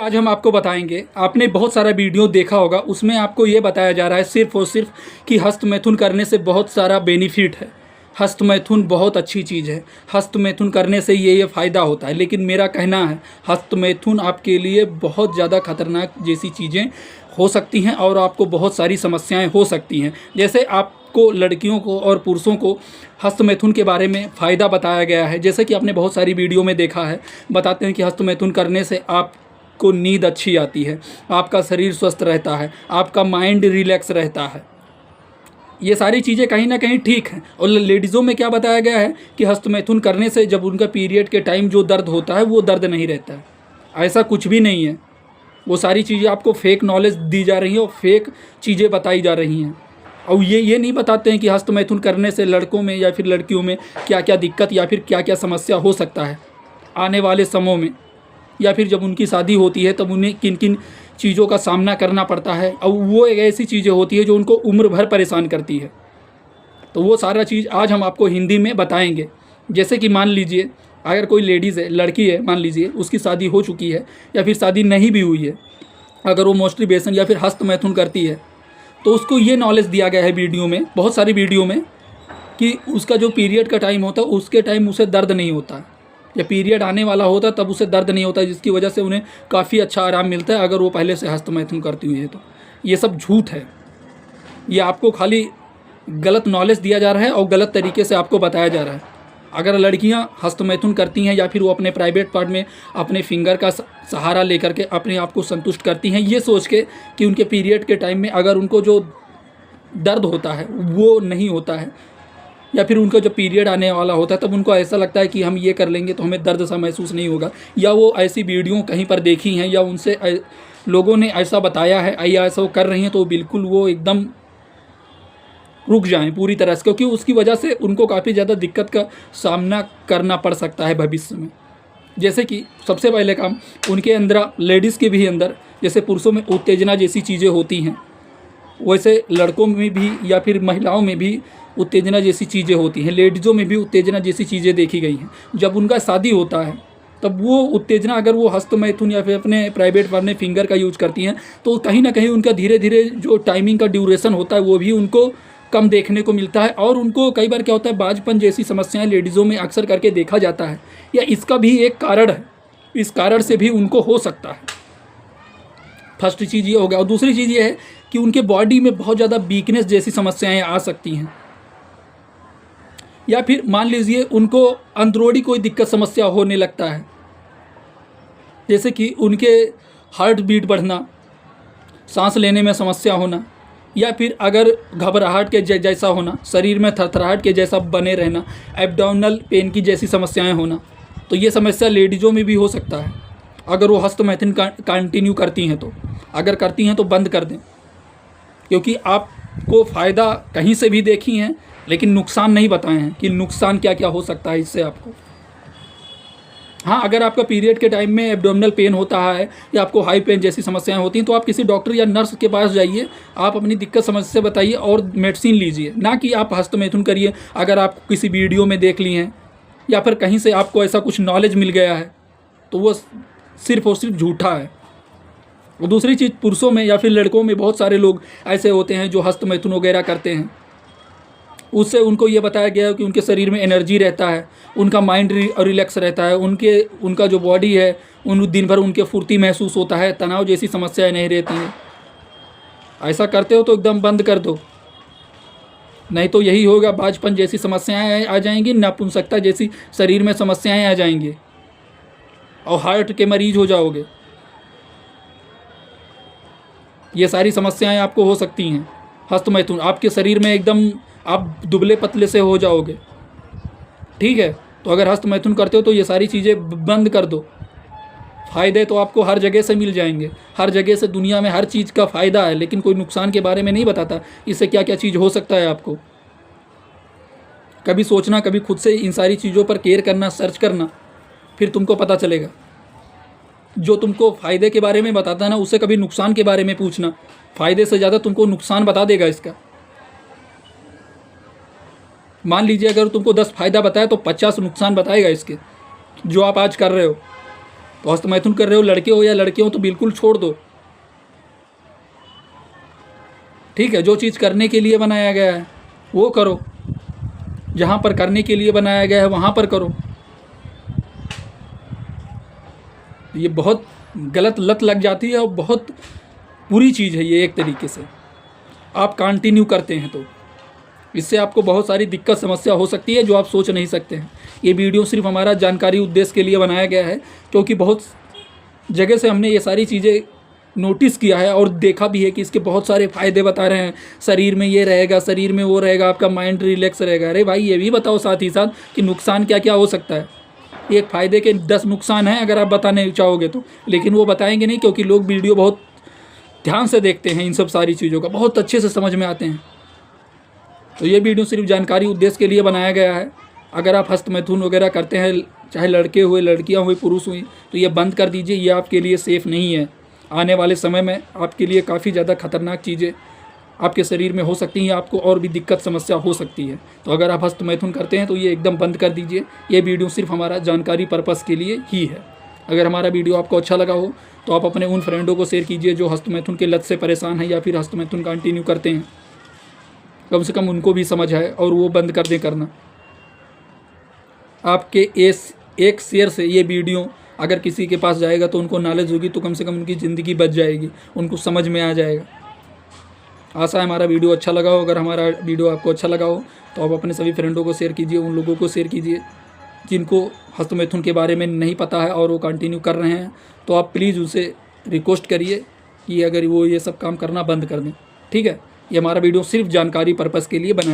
आज हम आपको बताएंगे, आपने बहुत सारा वीडियो देखा होगा, उसमें आपको ये बताया जा रहा है सिर्फ और सिर्फ कि हस्तमैथुन करने से बहुत सारा बेनिफिट है। हस्तमैथुन बहुत अच्छी चीज़ है, हस्तमैथुन करने से ये फ़ायदा होता है। लेकिन मेरा कहना है हस्तमैथुन आपके लिए बहुत ज़्यादा खतरनाक जैसी चीज़ें हो सकती हैं और आपको बहुत सारी समस्याएं हो सकती हैं। जैसे आपको लड़कियों को और पुरुषों को हस्तमैथुन के बारे में फ़ायदा बताया गया है, जैसे कि आपने बहुत सारी वीडियो में देखा है, बताते हैं कि हस्तमैथुन करने से आपको नींद अच्छी आती है, आपका शरीर स्वस्थ रहता है, आपका माइंड रिलैक्स रहता है। ये सारी चीज़ें कहीं ना कहीं ठीक हैं। और लेडीज़ों में क्या बताया गया है कि हस्तमैथुन करने से जब उनका पीरियड के टाइम जो दर्द होता है वो दर्द नहीं रहता है। ऐसा कुछ भी नहीं है। वो सारी चीज़ें आपको फेक नॉलेज दी जा रही हैं और फेक चीज़ें बताई जा रही हैं। और ये नहीं बताते हैं कि हस्तमैथुन करने से लड़कों में या फिर लड़कियों में क्या क्या दिक्कत या फिर क्या क्या समस्या हो सकता है आने वाले समयों में, या फिर जब उनकी शादी होती है तब उन्हें किन किन चीज़ों का सामना करना पड़ता है। और वो एक ऐसी चीज़ें होती है जो उनको उम्र भर परेशान करती है। तो वो सारा चीज़ आज हम आपको हिंदी में बताएंगे। जैसे कि मान लीजिए अगर कोई लेडीज़ है, लड़की है, मान लीजिए उसकी शादी हो चुकी है या फिर शादी नहीं भी हुई है, अगर वो मास्टरबेशन या फिर हस्तमैथुन करती है तो उसको ये नॉलेज दिया गया है वीडियो में, बहुत सारी वीडियो में, कि उसका जो पीरियड का टाइम होता है उसके टाइम उसे दर्द नहीं होता है, या पीरियड आने वाला होता है तब उसे दर्द नहीं होता है, जिसकी वजह से उन्हें काफ़ी अच्छा आराम मिलता है अगर वो पहले से हस्तमैथुन करती हुई है। तो ये सब झूठ है। ये आपको खाली गलत नॉलेज दिया जा रहा है और गलत तरीके से आपको बताया जा रहा है। अगर लड़कियां हस्तमैथुन करती हैं या फिर वो अपने प्राइवेट पार्ट में अपने फिंगर का सहारा लेकर के अपने आप को संतुष्ट करती हैं, ये सोच के कि उनके पीरियड के टाइम में अगर उनको जो दर्द होता है वो नहीं होता है, या फिर उनका जब पीरियड आने वाला होता है तब उनको ऐसा लगता है कि हम ये कर लेंगे तो हमें दर्द सा महसूस नहीं होगा, या वो ऐसी वीडियो कहीं पर देखी हैं या उनसे लोगों ने ऐसा बताया है या ऐसा वो कर रही हैं, तो बिल्कुल वो एकदम रुक जाएं पूरी तरह से, क्योंकि उसकी वजह से उनको काफ़ी ज़्यादा दिक्कत का सामना करना पड़ सकता है भविष्य में। जैसे कि सबसे पहले काम उनके अंदर, लेडीज़ के भी अंदर जैसे पुरुषों में उत्तेजना जैसी चीज़ें होती हैं, वैसे लड़कों में भी या फिर महिलाओं में भी उत्तेजना जैसी चीज़ें होती हैं, लेडीज़ों में भी उत्तेजना जैसी चीज़ें देखी गई हैं। जब उनका शादी होता है तब वो उत्तेजना अगर वो हस्तमैथुन या फिर अपने प्राइवेट वाले फिंगर का यूज करती हैं तो कहीं ना कहीं उनका धीरे धीरे जो टाइमिंग का ड्यूरेशन होता है वो भी उनको कम देखने को मिलता है। और उनको कई बार क्या होता है, बाजपन जैसी समस्याएं लेडीज़ों में अक्सर करके देखा जाता है, या इसका भी एक कारण है, इस कारण से भी उनको हो सकता है। फर्स्ट चीज़ ये हो गया। और दूसरी चीज़ ये है कि उनके बॉडी में बहुत ज़्यादा वीकनेस जैसी समस्याएं आ सकती हैं, या फिर मान लीजिए उनको अंदरूनी कोई दिक्कत समस्या होने लगता है, जैसे कि उनके हार्ट बीट बढ़ना, सांस लेने में समस्या होना, या फिर अगर घबराहट के जैसा होना, शरीर में थरथराहट के जैसा बने रहना, एब्डोमिनल पेन की जैसी समस्याएं होना। तो ये समस्या लेडीज़ों में भी हो सकता है अगर वो हस्तमैथुन कंटिन्यू करती हैं। तो अगर करती हैं तो बंद कर दें, क्योंकि आपको फ़ायदा कहीं से भी देखी हैं लेकिन नुकसान नहीं बताए हैं कि नुकसान क्या क्या हो सकता है इससे आपको। हाँ, अगर आपका पीरियड के टाइम में एब्डोमिनल पेन होता है या आपको हाई पेन जैसी समस्याएं होती हैं तो आप किसी डॉक्टर या नर्स के पास जाइए, आप अपनी दिक्कत समस्या बताइए और मेडिसिन लीजिए, ना कि आप हस्तमैथुन करिए। अगर आप किसी वीडियो में देख ली हैं या फिर कहीं से आपको ऐसा कुछ नॉलेज मिल गया है तो वो सिर्फ और सिर्फ झूठा है। और दूसरी चीज़, पुरुषों में या फिर लड़कों में बहुत सारे लोग ऐसे होते हैं जो हस्तमैथुन वगैरह करते हैं, उससे उनको ये बताया गया है कि उनके शरीर में एनर्जी रहता है, उनका माइंड रिलैक्स रहता है, उनका जो बॉडी है उन दिन भर उनके फुर्ती महसूस होता है, तनाव जैसी समस्याएं नहीं रहती हैं। ऐसा करते हो तो एकदम बंद कर दो, नहीं तो यही होगा, बाजपन जैसी समस्याएं आ जाएंगी, नपुंसकता जैसी शरीर में समस्याएं आ जाएंगी और हार्ट के मरीज हो जाओगे। ये सारी समस्याएं आपको हो सकती हैं हस्तमैथुन, आपके शरीर में एकदम आप दुबले पतले से हो जाओगे। ठीक है, तो अगर हस्तमैथुन करते हो तो ये सारी चीज़ें बंद कर दो। फ़ायदे तो आपको हर जगह से मिल जाएंगे, हर जगह से दुनिया में हर चीज़ का फ़ायदा है, लेकिन कोई नुकसान के बारे में नहीं बताता इससे क्या क्या चीज़ हो सकता है आपको। कभी सोचना, कभी खुद से इन सारी चीज़ों पर केयर करना, सर्च करना, फिर तुमको पता चलेगा। जो तुमको फ़ायदे के बारे में बताता है ना, उससे कभी नुकसान के बारे में पूछना, फ़ायदे से ज़्यादा तुमको नुकसान बता देगा इसका। मान लीजिए अगर तुमको 10 फ़ायदा बताया तो 50 नुकसान बताएगा इसके, जो आप आज कर रहे हो। तो हस्त मैथुन कर रहे हो, लड़के हो या लड़के हो, तो बिल्कुल छोड़ दो। ठीक है, जो चीज़ करने के लिए बनाया गया है वो करो, जहाँ पर करने के लिए बनाया गया है वहाँ पर करो। ये बहुत गलत लत लग जाती है और बहुत बुरी चीज़ है ये एक तरीके से। आप कंटिन्यू करते हैं तो इससे आपको बहुत सारी दिक्कत समस्या हो सकती है जो आप सोच नहीं सकते हैं। ये वीडियो सिर्फ हमारा जानकारी उद्देश्य के लिए बनाया गया है, क्योंकि बहुत जगह से हमने ये सारी चीज़ें नोटिस किया है और देखा भी है कि इसके बहुत सारे फ़ायदे बता रहे हैं। शरीर में ये रहेगा, शरीर में वो रहेगा, आपका माइंड रिलैक्स रहेगा। अरे भाई ये भी बताओ साथ ही साथ कि नुकसान क्या क्या हो सकता है। एक फ़ायदे के 10 नुकसान हैं अगर आप बताने चाहोगे तो, लेकिन वो बताएंगे नहीं, क्योंकि लोग वीडियो बहुत ध्यान से देखते हैं, इन सब सारी चीज़ों का बहुत अच्छे से समझ में आते हैं। तो ये वीडियो सिर्फ जानकारी उद्देश्य के लिए बनाया गया है। अगर आप हस्त मैथुन वगैरह करते हैं, चाहे लड़के हुए, लड़कियां हुई, पुरुष हुई, तो ये बंद कर दीजिए। ये आपके लिए सेफ़ नहीं है। आने वाले समय में आपके लिए काफ़ी ज़्यादा खतरनाक चीज़ें आपके शरीर में हो सकती हैं, आपको और भी दिक्कत समस्या हो सकती है। तो अगर आप हस्त मैथुन करते हैं तो ये एकदम बंद कर दीजिए। ये वीडियो सिर्फ हमारा जानकारी पर्पज़ के लिए ही है। अगर हमारा वीडियो आपको अच्छा लगा हो तो आप अपने उन फ्रेंडों को शेयर कीजिए जो हस्त मैथुन के लत से परेशान हैं या फिर हस्त मैथुन कंटिन्यू करते हैं। कम से कम उनको भी समझ आए और वो बंद कर दें करना। आपके एक शेयर से ये वीडियो अगर किसी के पास जाएगा तो उनको नॉलेज होगी, तो कम से कम उनकी ज़िंदगी बच जाएगी, उनको समझ में आ जाएगा। आशा है हमारा वीडियो अच्छा लगा हो। अगर हमारा वीडियो आपको अच्छा लगा हो तो आप अपने सभी फ्रेंडों को शेयर कीजिए, उन लोगों को शेयर कीजिए जिनको हस्त मैथुन के बारे में नहीं पता है और वो कंटिन्यू कर रहे हैं। तो आप प्लीज़ उनसे रिक्वेस्ट करिए कि अगर वो ये सब काम करना बंद कर दें। ठीक है, ये हमारा वीडियो सिर्फ जानकारी पर्पज़ के लिए बनाया।